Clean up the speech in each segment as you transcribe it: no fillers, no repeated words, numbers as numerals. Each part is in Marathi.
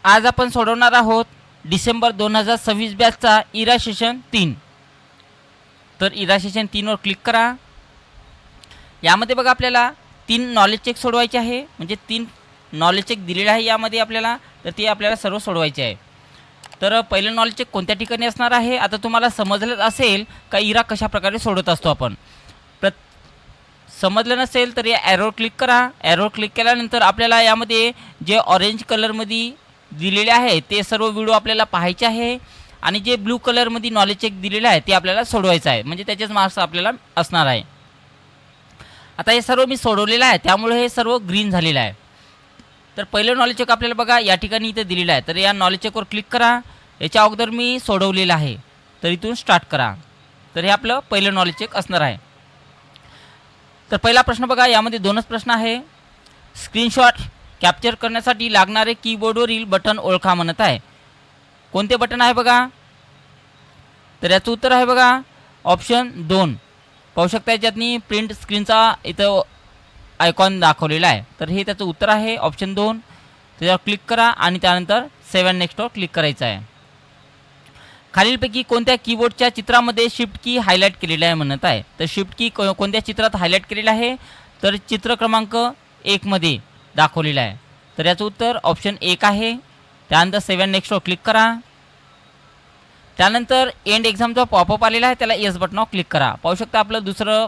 आज आपण सोडवणार आहोत डिसेंबर 2026 बॅचचा इरा सेशन 3। तर इरा सेशन 3 वर क्लिक करा। यामध्ये बघा आपल्याला 3 नॉलेज चेक सोडवायचे आहे, म्हणजे 3 नॉलेज चेक दिलेले आहे यामध्ये आपल्याला, तर ते आपल्याला सर्व सोडवायचे आहे। तर पहिलं नॉलेज चेक कोणत्या ठिकाणी असणार आहे, आता तुम्हाला समजलं असेल का इरा कशा प्रकारे सोडवत असतो आपण। समजलं नसेल तर या ॲरोवर क्लिक करा। ॲरोवर क्लिक केल्यानंतर आपल्याला यामध्ये जे ऑरेंज कलरमध्ये दिलेले आहे ते सर्व व्हिडिओ आपल्याला पाहायचे आहे, आणि जे ब्लू कलरमध्ये नॉलेज चेक दिलेले आहे ते आपल्याला सोडवायचं आहे, म्हणजे त्याचेच मार्क्स आपल्याला असणार आहे। आता हे सर्व मी सोडवलेलं आहे त्यामुळे हे सर्व ग्रीन झालेलं आहे। तर पहिलं नॉलेज चेक आपल्याला बघा या ठिकाणी इथे दिलेलं आहे, तर या नॉलेज चेकवर क्लिक करा। याच्या अगोदर मी सोडवलेलं आहे, तर इथून स्टार्ट करा। तर हे आपलं पहिलं नॉलेज चेक असणार आहे। तर पहिला प्रश्न बघा, यामध्ये 2च प्रश्न आहे। स्क्रीनशॉट कॅप्चर करण्यासाठी लागणारे कीबोर्डवरील बटन ओळखा म्हणत आहे। कोणते बटन आहे बघा, तर याचं उत्तर आहे बघा ऑप्शन 2। पाहू शकता याच्यातनी प्रिंट स्क्रीनचा इथं आयकॉन दाखवलेला आहे, तर हे त्याचं उत्तर आहे ऑप्शन 2। त्याच्यावर क्लिक करा आणि त्यानंतर सेव्ह अँड नेक्स्टवर क्लिक करायचं आहे। खालीलपैकी कोणत्या कीबोर्डच्या चित्रामध्ये शिफ्ट की हायलाइट केलेलं आहे म्हणत आहे। तर शिफ्ट की कोणत्या चित्रात हायलाइट केलेलं आहे, तर चित्र क्रमांक 1 मध्ये दाखवलेलं आहे, तर याचं उत्तर ऑप्शन 1 आहे। त्यानंतर सेव्ह अँड नेक्स्टवर क्लिक करा। त्यानंतर एंड एक्झामचा पॉपअप आलेला आहे, त्याला येस बटनावर क्लिक करा। पाहू शकता आपलं दुसरं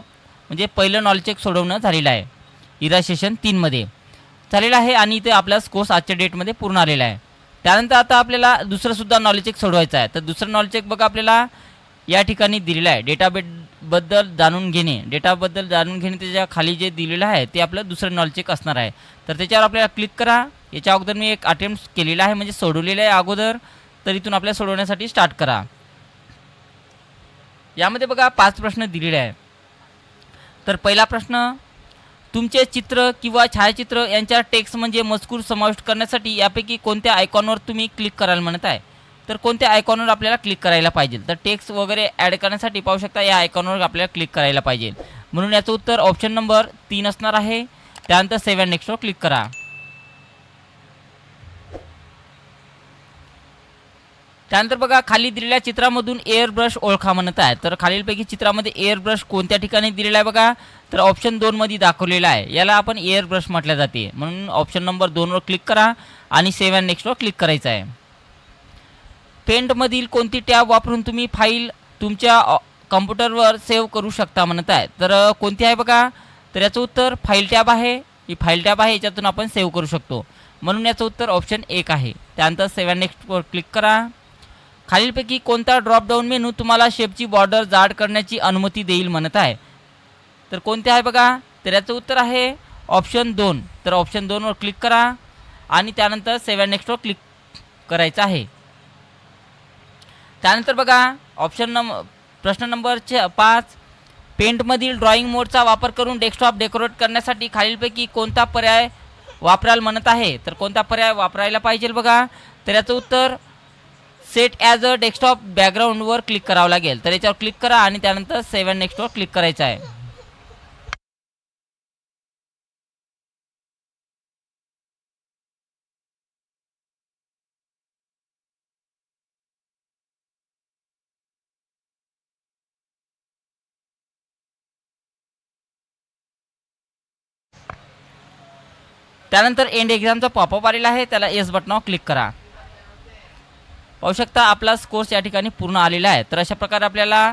म्हणजे पहिलं नॉलेज चेक सोडवणं झालेलं आहे, इरा सेशन 3 मध्ये झालेलं आहे, आणि इथे आपला कोर्स आजच्या डेटमध्ये पूर्ण आलेला आहे। त्यानंतर आता आपल्याला दुसरंसुद्धा नॉलेज चेक सोडवायचं आहे। तर दुसरं नॉलेज चेक बघा आपल्याला या ठिकाणी दिलेलं आहे, डेटाबद्दल जाणून घेणे। डेटाबद्दल जाणून घेणे त्याच्या खाली जे दिलेलं आहे ते आपलं दुसरं नॉलेज चेक असणार आहे। तर त्याच्यावर आपल्याला क्लिक करा। याच्या अगोदर मी एक अटेम्प्ट केलेला आहे, म्हणजे सोडवलेलं आहे अगोदर, तर इथून आपल्याला सोडवण्यासाठी स्टार्ट करा। यामध्ये बघा 5 प्रश्न दिलेले आहे। तर पहिला प्रश्न, तुमचे चित्र किंवा छायाचित्र यांच्या टेक्स्ट म्हणजे मजकूर समाविष्ट करण्यासाठी यापैकी कोणत्या आयकॉनवर तुम्ही क्लिक कराल म्हणत आहे। तर कोणत्या आयकॉनवर आपल्याला क्लिक करायला पाहिजे, तर टेक्स्ट वगैरे ॲड करण्यासाठी पाहू शकता या आयकॉनवर आपल्याला क्लिक करायला पाहिजे, म्हणून याचं उत्तर ऑप्शन नंबर 3 असणार आहे। त्यानंतर सेव्ह अँड नेक्स्टवर क्लिक करा। त्यानंतर बघा खाली दिलेल्या चित्रामधून एअर ब्रश ओळखा म्हणत आहे। तर खालीलपैकी चित्रामध्ये एअर ब्रश कोणत्या ठिकाणी दिलेला आहे बघा, तर ऑप्शन 2 मध्ये दाखवलेला आहे, याला आपण एअर ब्रश म्हटल्या जाते, म्हणून ऑप्शन नंबर 2 वर क्लिक करा आणि सेव्ह अँड नेक्स्टवर क्लिक करायचं आहे। पेंटमधील कोणती टॅब वापरून तुम्ही फाईल तुमच्या कम्प्युटरवर सेव्ह करू शकता म्हणत आहे। तर कोणती आहे बघा, तर याचं उत्तर फाईल टॅब आहे। ही फाईल टॅब आहे, याच्यातून आपण सेव्ह करू शकतो, म्हणून याचं उत्तर ऑप्शन 1 आहे। त्यानंतर सेव्ह अँड नेक्स्टवर क्लिक करा। खालीलपैकी कोणता ड्रॉप डाऊन मेनू तुम्हाला शेपची बॉर्डर जाड करण्याची अनुमती देईल म्हणत आहे। तर कोणते आहे बघा, तर याचं उत्तर आहे ऑप्शन 2। तर ऑप्शन 2 वर क्लिक करा आणि त्यानंतर सेव्ह अँड नेक्स्टवर क्लिक करायचं आहे। त्यानंतर बघा प्रश्न नंबर 5, पेंटमधील ड्रॉइंग मोडचा वापर करून डेस्कटॉप डेकोरेट करण्यासाठी खालीलपैकी कोणता पर्याय वापराल म्हणत आहे। तर कोणता पर्याय वापरायला पाहिजे बघा, तर याचं उत्तर सेट ॲज अ डेस्कटॉप बॅकग्राऊंडवर क्लिक करावं लागेल, तर याच्यावर क्लिक करा आणि त्यानंतर सेव्ह अँड नेक्स्टवर क्लिक करायचं आहे। त्यानंतर एंड एक्झामचा पॉपअप आलेला आहे, त्याला येस बटनावर क्लिक करा। पाहू शकता आपला कोर्स या ठिकाणी पूर्ण आलेला आहे। तर अशा प्रकारे आपल्याला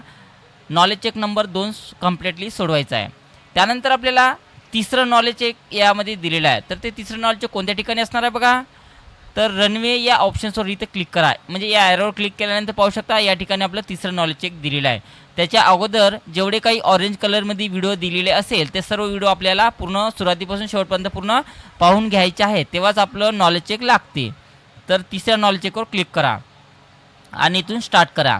नॉलेज चेक नंबर 2 कम्प्लिटली सोडवायचा आहे। त्यानंतर आपल्याला तिसरं नॉलेज चेक यामध्ये दिलेलं आहे, तर ते तिसरं नॉलेज चेक कोणत्या ठिकाणी असणार आहे बघा, तर रनवे या ऑप्शन्सवर इथे क्लिक करा, म्हणजे या ॲरोवर क्लिक केल्यानंतर पाहू शकता या ठिकाणी आपलं तिसरं नॉलेज चेक दिलेलं आहे। त्याच्या अगोदर जेवढे काही ऑरेंज कलरमध्ये व्हिडिओ दिलेले असेल ते सर्व व्हिडिओ आपल्याला पूर्ण सुरुवातीपासून शेवटपर्यंत पूर्ण पाहून घ्यायचे आहे, तेव्हाच आपलं नॉलेज चेक लागते। तर तिसऱ्या नॉलेज चेकवर क्लिक करा आणि इथून स्टार्ट करा।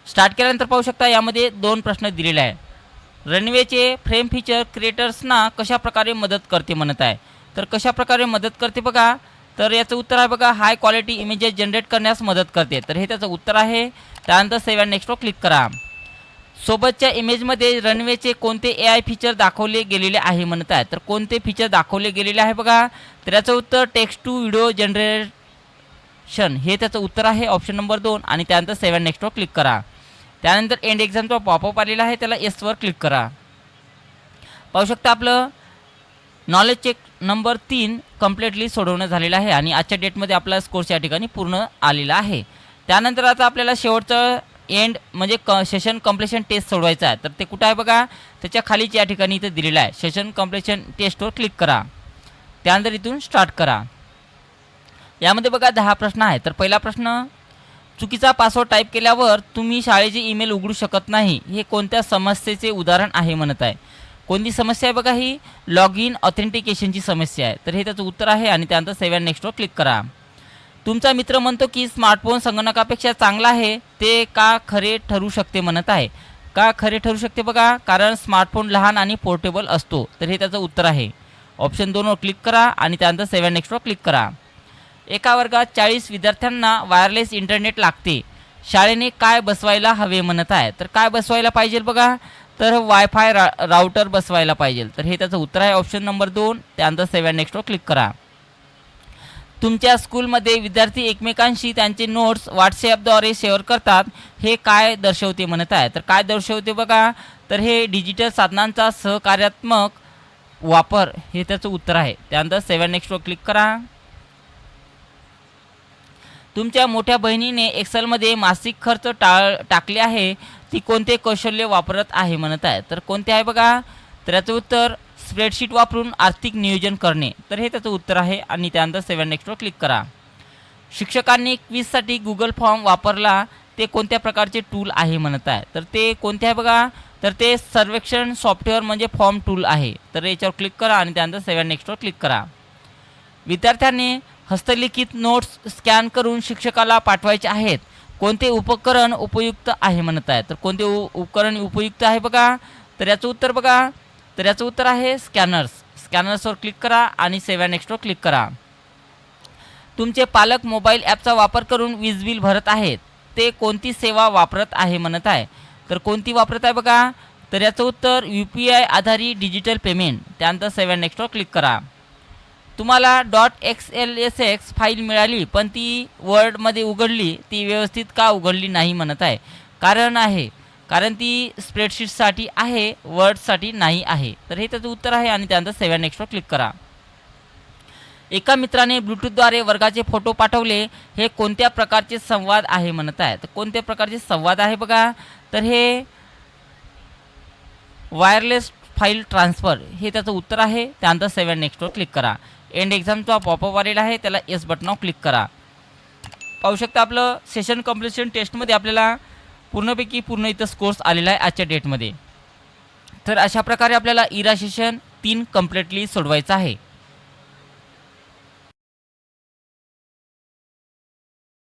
स्टार्ट केल्यानंतर पाहू शकता यामध्ये 2 प्रश्न दिलेले आहे। रनवेचे फ्रेम फीचर क्रिएटर्सना कशा प्रकारे मदत करते म्हणत आहे। तर कशा प्रकारे मदत करते बघा, तर याचं उत्तर आहे बघा हाय क्वालिटी इमेजेस जनरेट करण्यास मदत करते, तर हे त्याचं उत्तर आहे। त्यानंतर सेव्ह अँड नेक्स्टवर क्लिक करा। सोबतच्या इमेजमध्ये रनवेचे कोणते AI फीचर दाखवले गेलेले आहे म्हणत आहे। तर कोणते फीचर दाखवले गेलेले आहे बघा, तर याचं उत्तर text to video generate option हे त्याचं उत्तर आहे ऑप्शन नंबर 2 आणि त्यानंतर सेव्ह अँड नेक्स्टवर क्लिक करा. त्यानंतर एंड एक्झामचा पॉपअप आलेला आहे त्याला येसवर क्लिक करा. पाहू शकता आपलं नॉलेज चेक नंबर 3 कम्प्लिटली सोडवणं झालेलं आहे आणि आजच्या डेटमध्ये आपला स्कोर्स या ठिकाणी पूर्ण आलेला आहे. त्यानंतर आता आपल्याला शेवटचं एंड म्हणजे सेशन कम्प्लिशन टेस्ट सोडवायचं आहे. तर ते कुठं आहे बघा, त्याच्या खालीच या ठिकाणी इथं दिलेलं आहे. सेशन कम्प्लिशन टेस्टवर क्लिक करा. त्यानंतर इथून स्टार्ट करा. यामध्ये बघा 10 प्रश्न आहेत. तर पहिला प्रश्न, चुकीचा पासवर्ड टाईप केल्यावर तुम्ही शाळेचे ईमेल उघडू शकत नाही, हे कोणत्या समस्येचे उदाहरण आहे म्हणत आहे. कोणती समस्या आहे बघा, ही लॉग इन ऑथेंटिकेशनची समस्या आहे. तर हे त्याचं उत्तर आहे आणि त्यानंतर सेव्ह अँड नेक्स्टवर क्लिक करा. तुमचा मित्र म्हणतो की स्मार्टफोन संगणकापेक्षा चांगला आहे, ते का खरे ठरू शकते म्हणत आहे. का खरे ठरू शकते बघा, कारण स्मार्टफोन लहान आणि पोर्टेबल असतो. तर हे त्याचं उत्तर आहे ऑप्शन 2वर क्लिक करा आणि त्यानंतर सेव्ह अँड नेक्स्टवर क्लिक करा. एका वर्गात 40 विद्यार्थ्यांना वायरलेस इंटरनेट लागते, शाळेने काय बसवायला हवे म्हणत आहे. तर काय बसवायला पाहिजे बघा, तर वायफाय राउटर बसवायला पाहिजे. तर हे त्याचं उत्तर आहे ऑप्शन नंबर 2. त्यानंतर सेव्ह अँड नेक्स्टवर क्लिक करा. तुमच्या स्कूलमध्ये विद्यार्थी एकमेकांशी त्यांचे नोट्स व्हॉट्सॲपद्वारे शेअर करतात, हे काय दर्शवते म्हणत आहे. तर काय दर्शवते बघा, तर हे डिजिटल साधनांचा सहकार्यात्मक वापर हे त्याचं उत्तर आहे. त्यानंतर सेव्ह अँड नेक्स्टवर क्लिक करा. तुमच्या मोठ्या बहिणीने एक्सेलमध्ये मासिक खर्च टाकले आहे, ती कोणते कौशल्य वापरत आहे म्हणत आहे. तर कोणते आहे बघा, तर याचं उत्तर स्प्रेडशीट वापरून आर्थिक नियोजन करणे. तर हे त्याचं उत्तर आहे आणि त्यानंतर सेव्ह अँड नेक्स्टवर क्लिक करा. शिक्षकांनी क्विजसाठी गुगल फॉर्म वापरला, ते कोणत्या प्रकारचे टूल आहे म्हणत आहे. तर ते कोणते आहे बघा, तर ते सर्वेक्षण सॉफ्टवेअर म्हणजे फॉर्म टूल आहे. तर याच्यावर क्लिक करा आणि त्यानंतर सेव्ह अँड नेक्स्टवर क्लिक करा. विद्यार्थ्यांनी हस्तलिखित नोट्स स्कॅन करून शिक्षकाला पाठवायचे आहेत, कोणते उपकरण उपयुक्त आहे म्हणत आहे. तर कोणते उपकरण उपयुक्त आहे बघा, तर याचं उत्तर बघा, तर याचं उत्तर आहे स्कॅनर्सवर क्लिक करा आणि सेव्ह अँड नेक्स्टवर क्लिक करा. तुमचे पालक मोबाईल ॲपचा वापर करून वीज बिल भरत आहेत, ते कोणती सेवा वापरत आहे म्हणत आहे. तर कोणती वापरत आहे बघा, तर याचं उत्तर UPI आधारित डिजिटल पेमेंट. त्यानंतर सेव्ह अँड नेक्स्टवर क्लिक करा. तुम्हाला .xlsx फाईल मिळाली, पण ती वर्डमध्ये उघडली, ती व्यवस्थित का उघडली नाही म्हणत आहे. कारण ती स्प्रेडशीटसाठी आहे, वर्डसाठी नाही आहे. तर हे त्याचं उत्तर आहे आणि त्यानंतर सेव्ह अँड नेक्स्टवर क्लिक करा. एका मित्राने ब्लूटूथद्वारे वर्गाचे फोटो पाठवले, हे कोणत्या प्रकारचे संवाद आहे म्हणत आहे. तर कोणत्या प्रकारचे संवाद आहे बघा, तर हे वायरलेस फाईल ट्रान्सफर हे त्याचं उत्तर आहे. त्यानंतर सेव्ह अँड नेक्स्टवर क्लिक करा. एंड एक्झामचा पॉपअप आलेला आहे, त्याला येस बटनावर क्लिक करा. पाहू शकता आपलं सेशन कम्प्लिशन टेस्टमध्ये आपल्याला पूर्णपैकी पूर्ण इथं स्कोर्स आलेला आहे आजच्या डेटमध्ये. तर अशा प्रकारे आपल्याला इरा सेशन 3 कम्प्लिटली सोडवायचा आहे.